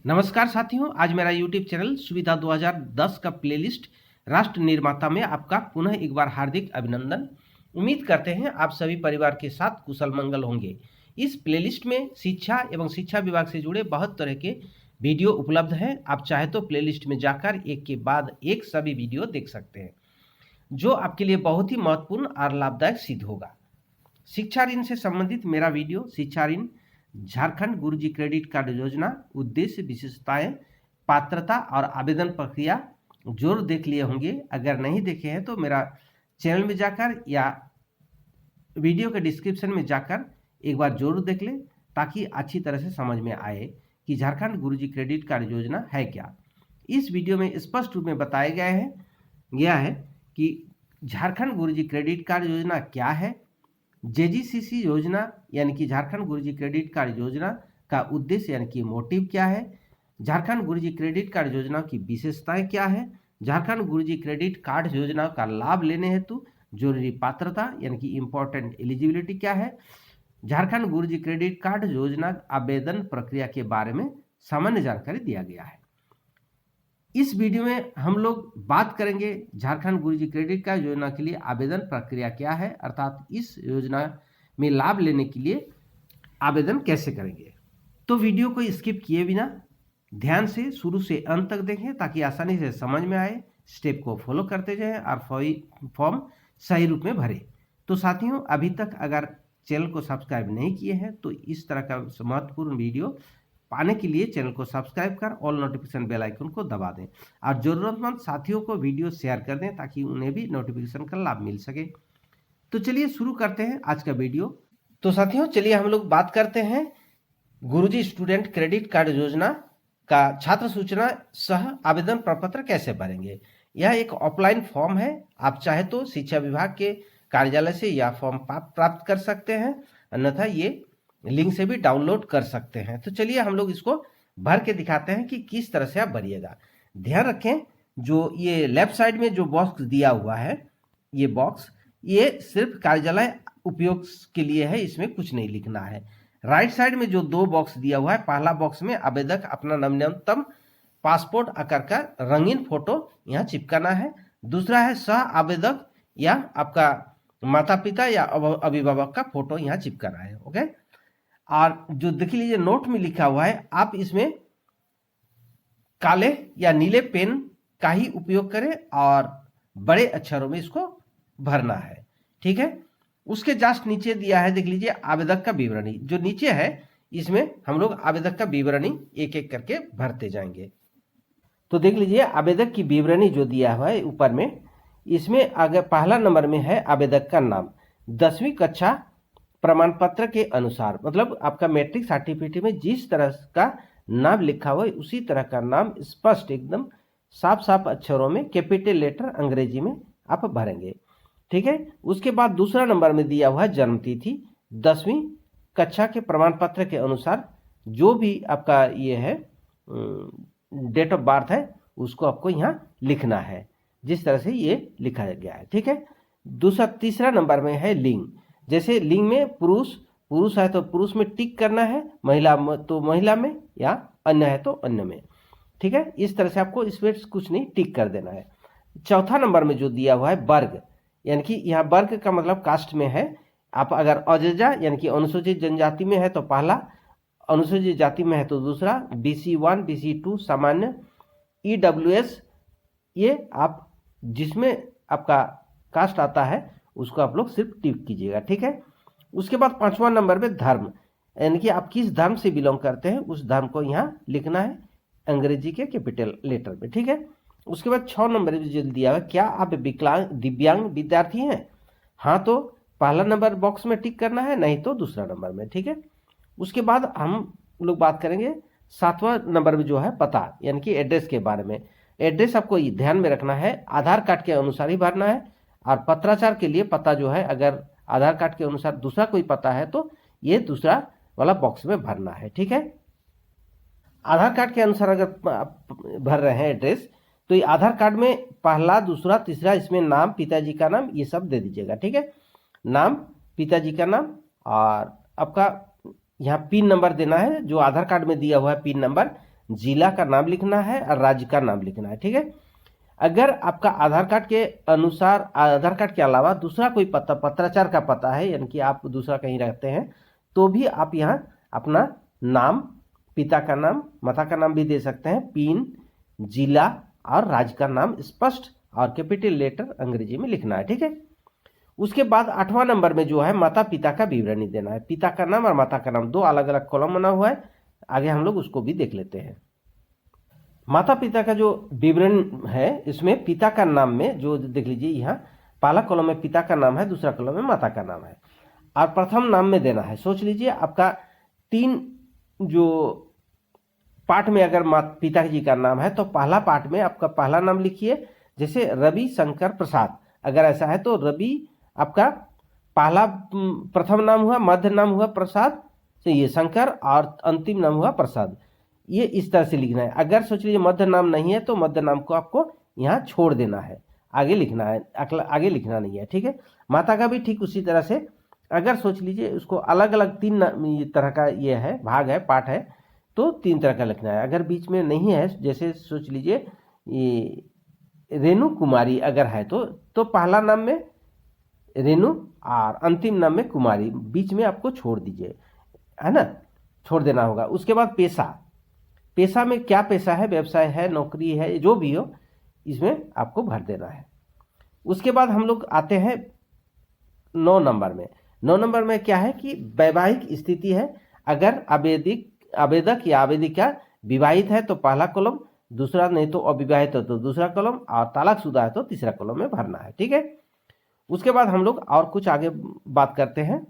नमस्कार साथियों, आज मेरा YouTube चैनल सुविधा 2010 का प्लेलिस्ट राष्ट्र निर्माता में आपका पुनः एक बार हार्दिक अभिनंदन। उम्मीद करते हैं आप सभी परिवार के साथ कुशल मंगल होंगे। इस प्लेलिस्ट में शिक्षा एवं शिक्षा विभाग से जुड़े बहुत तरह के वीडियो उपलब्ध हैं। आप चाहे तो प्लेलिस्ट में जाकर एक के बाद एक सभी वीडियो देख सकते हैं, जो आपके लिए बहुत ही महत्वपूर्ण और लाभदायक सिद्ध होगा। शिक्षा ऋण से संबंधित मेरा वीडियो शिक्षा ऋण झारखंड गुरुजी क्रेडिट कार्ड योजना, उद्देश्य, विशेषताएं, पात्रता और आवेदन प्रक्रिया जरूर देख लिए होंगे। अगर नहीं देखे हैं तो मेरा चैनल में जाकर या वीडियो के डिस्क्रिप्शन में जाकर एक बार जरूर देख लें, ताकि अच्छी तरह से समझ में आए कि झारखंड गुरुजी क्रेडिट कार्ड योजना है क्या। इस वीडियो में स्पष्ट रूप में बताया गया है कि झारखंड गुरुजी क्रेडिट कार्ड योजना क्या है, जेजीसीसी योजना यानी कि झारखंड गुरुजी क्रेडिट कार्ड योजना का उद्देश्य यानी कि मोटिव क्या है, झारखंड गुरुजी क्रेडिट कार्ड योजना की विशेषताएं क्या है, झारखंड गुरुजी क्रेडिट कार्ड योजना का लाभ लेने हेतु जरूरी पात्रता यानी कि इम्पोर्टेंट एलिजिबिलिटी क्या है, झारखंड गुरुजी क्रेडिट कार्ड योजना आवेदन प्रक्रिया के बारे में सामान्य जानकारी दिया गया है। इस वीडियो में हम लोग बात करेंगे झारखंड गुरुजी क्रेडिट कार्ड योजना के लिए आवेदन प्रक्रिया क्या है, अर्थात इस योजना में लाभ लेने के लिए आवेदन कैसे करेंगे। तो वीडियो को स्किप किए बिना ध्यान से शुरू से अंत तक देखें, ताकि आसानी से समझ में आए। स्टेप को फॉलो करते जाएं और फॉर्म सही रूप में भरें। तो साथियों, अभी तक अगर चैनल को सब्सक्राइब नहीं किए हैं तो इस तरह का महत्वपूर्ण वीडियो पाने के लिए चैनल को सब्सक्राइब कर ऑल नोटिफिकेशन बेल आइकन को दबा दें और जरूरतमंद साथियों को वीडियो शेयर कर दें, ताकि उन्हें भी नोटिफिकेशन का लाभ मिल सके। तो चलिए शुरू करते हैं आज का वीडियो। तो साथियों, चलिए हम लोग बात करते हैं गुरुजी स्टूडेंट क्रेडिट कार्ड योजना का छात्र सूचना सह आवेदन प्रपत्र कैसे भरेंगे। यह एक ऑफलाइन फॉर्म है। आप चाहे तो शिक्षा विभाग के कार्यालय से यह फॉर्म प्राप्त कर सकते हैं, अन्यथा ये लिंक से भी डाउनलोड कर सकते हैं। तो चलिए हम लोग इसको भर के दिखाते हैं कि किस तरह से आप भरिएगा। ध्यान रखें, जो ये लेफ्ट साइड में जो बॉक्स दिया हुआ है, ये बॉक्स ये सिर्फ कार्यालय उपयोग के लिए है, इसमें कुछ नहीं लिखना है। राइट साइड में जो दो बॉक्स दिया हुआ है, पहला बॉक्स में आवेदक अपना नवीनतम पासपोर्ट आकार का रंगीन फोटो यहाँ चिपकाना है। दूसरा है सह आवेदक या आपका माता पिता या अभिभावक का फोटो यहाँ चिपकाना है। ओके, और जो देख लीजिए नोट में लिखा हुआ है, आप इसमें काले या नीले पेन का ही उपयोग करें और बड़े अक्षरों में इसको भरना है। ठीक है, उसके जस्ट नीचे दिया है, देख लीजिए आवेदक का विवरणी जो नीचे है, इसमें हम लोग आवेदक का विवरणी एक एक करके भरते जाएंगे। तो देख लीजिए आवेदक की विवरणी जो दिया हुआ है ऊपर में, इसमें अगर पहला नंबर में है आवेदक का नाम, 10वीं कक्षा प्रमाण पत्र के अनुसार, मतलब आपका मैट्रिक सर्टिफिकेट में जिस तरह का नाम लिखा हुआ है उसी तरह का नाम स्पष्ट एकदम साफ साफ अक्षरों में कैपिटल लेटर अंग्रेजी में आप भरेंगे। ठीक है, उसके बाद दूसरा नंबर में दिया हुआ है जन्म तिथि, 10वीं कक्षा के प्रमाण पत्र के अनुसार जो भी आपका ये है डेट ऑफ बर्थ है, उसको आपको यहाँ लिखना है जिस तरह से ये लिखा गया है। ठीक है, तीसरा नंबर में है लिंग, जैसे लिंग में पुरुष है तो पुरुष में टिक करना है, महिला तो महिला में, या अन्य है तो अन्य में। ठीक है, इस तरह से आपको इसमें कुछ नहीं टिक कर देना है। चौथा नंबर में जो दिया हुआ है वर्ग, यानी कि यहाँ वर्ग का मतलब कास्ट में है। आप अगर अजजा यानी कि अनुसूचित जनजाति में है तो पहला, अनुसूचित जाति में है तो दूसरा, BC1 BC2 सामान्य, EWS ये आप जिसमें आपका कास्ट आता है उसको आप लोग सिर्फ टिक कीजिएगा। ठीक है, उसके बाद पांचवा नंबर में धर्म, यानी कि आप किस धर्म से बिलोंग करते हैं उस धर्म को यहाँ लिखना है अंग्रेजी के कैपिटल लेटर में। ठीक है, उसके बाद 6 नंबर में जो दिया हुआ, क्या आप विकलांग दिव्यांग विद्यार्थी हैं, हाँ तो पहला नंबर बॉक्स में टिक करना है, नहीं तो दूसरा नंबर में। ठीक है, उसके बाद हम लोग बात करेंगे 7वां नंबर में जो है पता यानी कि एड्रेस के बारे में। एड्रेस आपको ध्यान में रखना है, आधार कार्ड के अनुसार ही भरना है, और पत्राचार के लिए पता जो है अगर आधार कार्ड के अनुसार दूसरा कोई पता है तो ये दूसरा वाला बॉक्स में भरना है। ठीक है, आधार कार्ड के अनुसार अगर आप भर रहे हैं एड्रेस, तो ये आधार कार्ड में पहला दूसरा तीसरा इसमें नाम, पिताजी का नाम, ये सब दे दीजिएगा। ठीक है, नाम, पिताजी का नाम, और आपका यहाँ पिन नंबर देना है जो आधार कार्ड में दिया हुआ है पिन नंबर जिला का नाम लिखना है और राज्य का नाम लिखना है। ठीक है। अगर आपका आधार कार्ड के अनुसार आधार कार्ड के अलावा दूसरा कोई पता पत्राचार का पता है, यानी कि आप दूसरा कहीं रहते हैं, तो भी आप यहाँ अपना नाम, पिता का नाम, माता का नाम भी दे सकते हैं, पिन, जिला और राज्य का नाम स्पष्ट और कैपिटल लेटर अंग्रेजी में लिखना है। ठीक है। उसके बाद 8वां नंबर में जो है माता पिता का विवरणी देना है। पिता का नाम और माता का नाम दो अलग अलग कॉलम बना हुआ है, आगे हम लोग उसको भी देख लेते हैं। माता पिता का जो विवरण है, इसमें पिता का नाम में जो देख लीजिए, यहाँ पहला कॉलम में पिता का नाम है, दूसरा कॉलम में माता का नाम है, और प्रथम नाम में देना है। सोच लीजिए आपका 3 जो पार्ट में अगर पिताजी का नाम है तो पहला पार्ट में आपका पहला नाम लिखिए, जैसे रवि शंकर प्रसाद। अगर ऐसा है तो रवि आपका पहला प्रथम नाम हुआ, मध्य नाम हुआ प्रसाद, तो ये शंकर, और अंतिम नाम हुआ प्रसाद। ये इस तरह से लिखना है। अगर सोच लीजिए मध्य नाम नहीं है तो मध्य नाम को आपको यहाँ छोड़ देना है, आगे लिखना है, आगे लिखना नहीं है। ठीक है। माता का भी ठीक उसी तरह से, अगर सोच लीजिए उसको अलग अलग 3 तरह का ये है, भाग है, पार्ट है, तो 3 तरह का लिखना है। अगर बीच में नहीं है, जैसे सोच लीजिए ये रेणु कुमारी अगर है तो पहला नाम में रेणु और अंतिम नाम में कुमारी, बीच में आपको छोड़ दीजिए, है ना, छोड़ देना होगा। उसके बाद पेशा में क्या पेशा है, व्यवसाय है, नौकरी है, जो भी हो, इसमें आपको भर देना है। उसके बाद हम लोग आते हैं 9 नंबर में। 9 नंबर में क्या है कि वैवाहिक स्थिति है। अगर आवेदक या आवेदिका विवाहित है तो पहला कॉलम, दूसरा नहीं तो अविवाहित है तो दूसरा कॉलम, और तलाकशुदा है तो तीसरा कॉलम में भरना है। ठीक है। उसके बाद हम लोग और कुछ आगे बात करते हैं।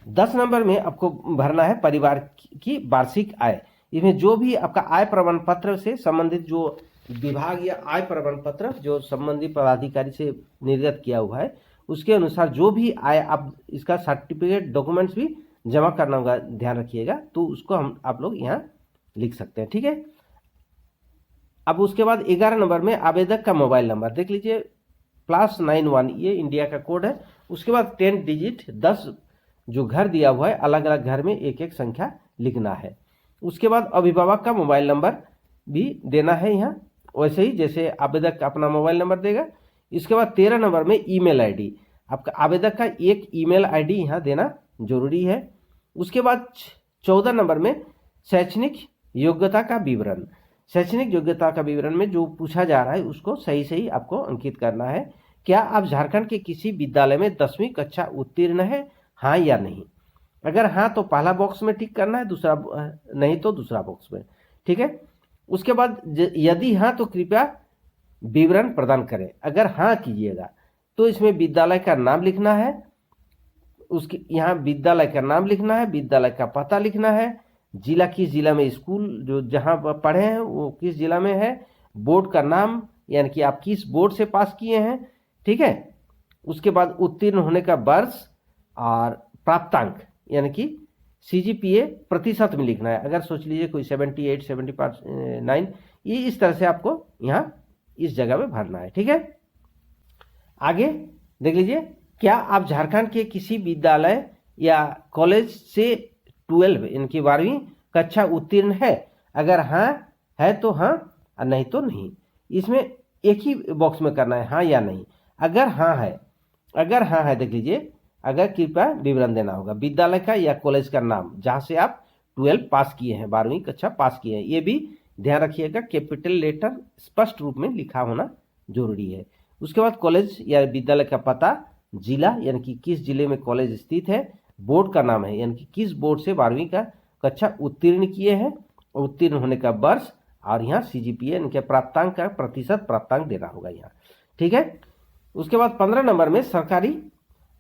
10 नंबर में आपको भरना है परिवार की वार्षिक आय। इसमें जो भी आपका आय प्रमाण पत्र से संबंधित जो विभाग या आय प्रमाण पत्र जो संबंधित पदाधिकारी से निर्गत किया हुआ है, उसके अनुसार जो भी आय, आप इसका सर्टिफिकेट डॉक्यूमेंट्स भी जमा करना होगा, ध्यान रखिएगा, तो उसको आप लोग यहाँ लिख सकते हैं। ठीक है। अब उसके बाद 11 नंबर में आवेदक का मोबाइल नंबर देख लीजिए, +91, ये इंडिया का कोड है। उसके बाद 10 डिजिट 10 जो घर दिया हुआ है, अलग अलग घर में एक एक संख्या लिखना है। उसके बाद अभिभावक का मोबाइल नंबर भी देना है यहाँ, वैसे ही जैसे आवेदक अपना मोबाइल नंबर देगा। इसके बाद 13 नंबर में ईमेल आईडी, आपका आवेदक का एक ईमेल आईडी यहाँ देना जरूरी है। उसके बाद 14 नंबर में शैक्षणिक योग्यता का विवरण। शैक्षणिक योग्यता का विवरण में जो पूछा जा रहा है उसको सही सही आपको अंकित करना है। क्या आप झारखंड के किसी विद्यालय में 10वीं कक्षा उत्तीर्ण है, हाँ या नहीं। अगर हाँ तो पहला बॉक्स में टिक करना है, दूसरा नहीं तो दूसरा बॉक्स में। ठीक है। उसके बाद यदि हाँ तो कृपया विवरण प्रदान करें। अगर हाँ कीजिएगा तो इसमें विद्यालय का नाम लिखना है, उसके यहाँ विद्यालय का नाम लिखना है, विद्यालय का पता लिखना है, जिला किस जिला में स्कूल जो जहाँ पढ़े हैं वो किस जिला में है, बोर्ड का नाम यानी कि आप किस बोर्ड से पास किए हैं। ठीक है। उसके बाद उत्तीर्ण होने का वर्ष और प्राप्तांक यानी कि CGPA प्रतिशत में लिखना है। अगर सोच लीजिए कोई 78, 79, ये इस तरह से आपको यहाँ इस जगह में भरना है। ठीक है। आगे देख लीजिए, क्या आप झारखंड के किसी विद्यालय या कॉलेज से 12 इनकी 12वीं कक्षा उत्तीर्ण है। अगर हाँ है तो हाँ और नहीं तो नहीं। इसमें एक ही बॉक्स में करना है, हाँ या नहीं। अगर हाँ है देख लीजिए, अगर कृपया विवरण देना होगा विद्यालय का या कॉलेज का नाम जहाँ से आप 12 पास किए हैं, 12वीं कक्षा पास किए हैं। ये भी ध्यान रखिएगा, कैपिटल लेटर स्पष्ट रूप में लिखा होना जरूरी है। उसके बाद कॉलेज या विद्यालय का पता, जिला यानी कि किस जिले में कॉलेज स्थित है, बोर्ड का नाम है यानी कि किस बोर्ड से 12वीं का कक्षा उत्तीर्ण किए हैं, उत्तीर्ण होने का वर्ष, और यहाँ CGPA यानी कि प्राप्तांक का प्रतिशत प्राप्तांक देना होगा यहाँ। ठीक है। उसके बाद 15 नंबर में सरकारी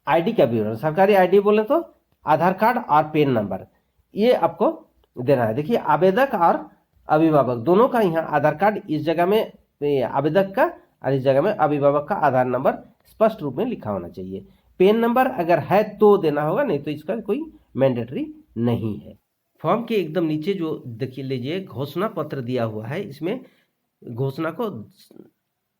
आईडी का विवरण। सरकारी आईडी बोले तो आधार कार्ड और पैन नंबर, ये आपको देना है। देखिए आवेदक और अभिभावक दोनों का यहाँ आधार कार्ड इस जगह में आवेदक का और इस जगह में अभिभावक का आधार नंबर स्पष्ट रूप में लिखा होना चाहिए। पैन नंबर अगर है तो देना होगा, नहीं तो इसका कोई मैंडेटरी नहीं है। फॉर्म के एकदम नीचे जो देखिए लीजिए घोषणा पत्र दिया हुआ है, इसमें घोषणा को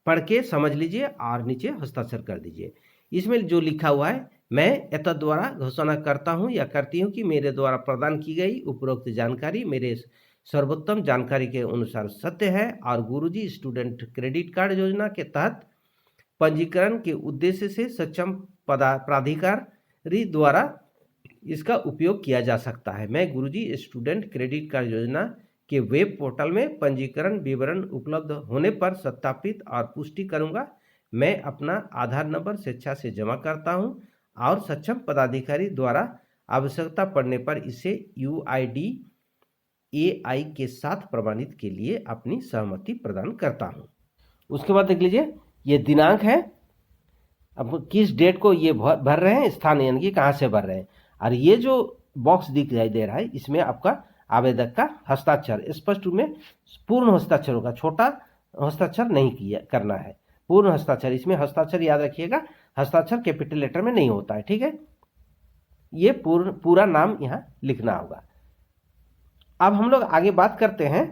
पढ़ के समझ लीजिए और नीचे हस्ताक्षर कर दीजिए। इसमें जो लिखा हुआ है, मैं एतद द्वारा घोषणा करता हूं या करती हूं कि मेरे द्वारा प्रदान की गई उपरोक्त जानकारी मेरे सर्वोत्तम जानकारी के अनुसार सत्य है और गुरुजी स्टूडेंट क्रेडिट कार्ड योजना के तहत पंजीकरण के उद्देश्य से सक्षम प्राधिकारी द्वारा इसका उपयोग किया जा सकता है। मैं गुरुजी स्टूडेंट क्रेडिट कार्ड योजना के वेब पोर्टल में पंजीकरण विवरण उपलब्ध होने पर सत्यापित और पुष्टि करूंगा। मैं अपना आधार नंबर स्वेच्छा से जमा करता हूं और सक्षम पदाधिकारी द्वारा आवश्यकता पड़ने पर इसे UIDAI के साथ प्रमाणित के लिए अपनी सहमति प्रदान करता हूं। उसके बाद देख लीजिए, ये दिनांक है, अब किस डेट को ये भर रहे हैं, स्थान यानी कि कहाँ से भर रहे हैं। और ये जो बॉक्स दिखाई दे रहा है इसमें आपका आवेदक का हस्ताक्षर स्पष्ट रूप में पूर्ण हस्ताक्षर होगा, छोटा हस्ताक्षर नहीं करना है, पूर्ण हस्ताक्षर। इसमें हस्ताक्षर याद रखिएगा, हस्ताक्षर कैपिटल लेटर में नहीं होता है, ठीक है। ये पूरा नाम यहाँ लिखना होगा। अब हम लोग आगे बात करते हैं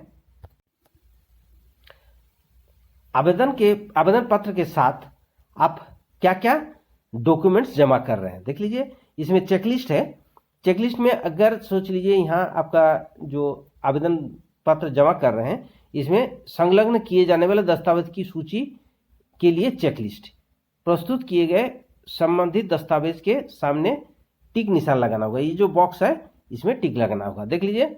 आवेदन पत्र के साथ आप क्या क्या डॉक्यूमेंट्स जमा कर रहे हैं। देख लीजिए, इसमें चेकलिस्ट है। चेकलिस्ट में अगर सोच लीजिए यहाँ आपका जो आवेदन पत्र जमा कर रहे हैं इसमें संलग्न किए जाने वाले दस्तावेज की सूची के लिए चेकलिस्ट, प्रस्तुत किए गए संबंधित दस्तावेज के सामने टिक निशान लगाना होगा। ये जो बॉक्स है इसमें टिक लगाना होगा। देख लीजिए,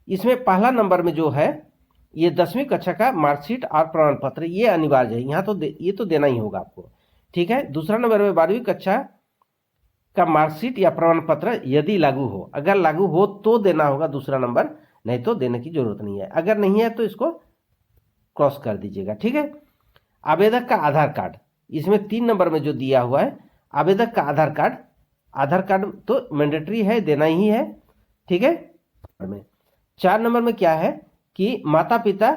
इसमें पहला नंबर में जो है ये 10वीं कक्षा का मार्कशीट और प्रमाण पत्र, ये अनिवार्य है, यहाँ तो ये तो देना ही होगा आपको, ठीक है। दूसरा नंबर में 12वीं कक्षा का मार्कशीट या प्रमाण पत्र यदि लागू हो, अगर लागू हो तो देना होगा दूसरा नंबर, नहीं तो देने की जरूरत नहीं है। अगर नहीं है तो इसको क्रॉस कर दीजिएगा, ठीक है। आवेदक का आधार कार्ड, इसमें 3 नंबर में जो दिया हुआ है आवेदक का आधार कार्ड तो मैंडेटरी है, देना ही है, ठीक है। 4 नंबर में क्या है कि माता पिता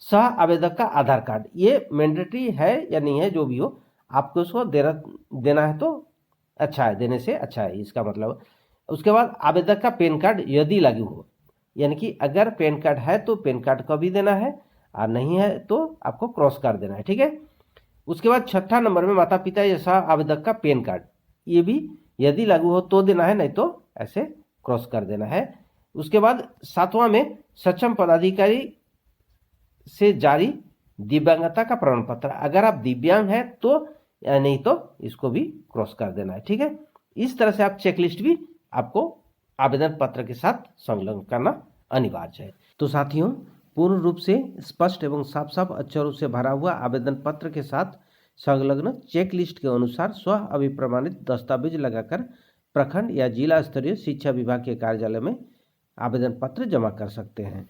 सह आवेदक का आधार कार्ड, ये मैंडेटरी है या नहीं है, जो भी हो आपको उसको देना है तो अच्छा है, देने से अच्छा है, इसका मतलब। उसके बाद आवेदक का पैन कार्ड यदि लागू हो, यानी कि अगर पैन कार्ड है तो पैन कार्ड का भी देना है और नहीं है तो आपको क्रॉस कर देना है, ठीक है। उसके बाद 6ठा नंबर में माता पिता या सह आवेदक का पैन कार्ड, ये भी यदि लागू हो तो देना है, नहीं तो ऐसे क्रॉस कर देना है। उसके बाद 7वां में सक्षम पदाधिकारी से जारी दिव्यांगता का प्रमाण पत्र, अगर आप दिव्यांग हैं तो या नहीं तो इसको भी क्रॉस कर देना है, ठीक है। इस तरह से आप चेकलिस्ट भी आपको आवेदन पत्र के साथ संलग्न करना अनिवार्य है। तो साथियों, पूर्ण रूप से स्पष्ट एवं साफ साफ अक्षरों से भरा हुआ आवेदन पत्र के साथ संलग्न चेकलिस्ट के अनुसार स्व अभिप्रमाणित दस्तावेज लगाकर प्रखंड या जिला स्तरीय शिक्षा विभाग के कार्यालय में आवेदन पत्र जमा कर सकते हैं।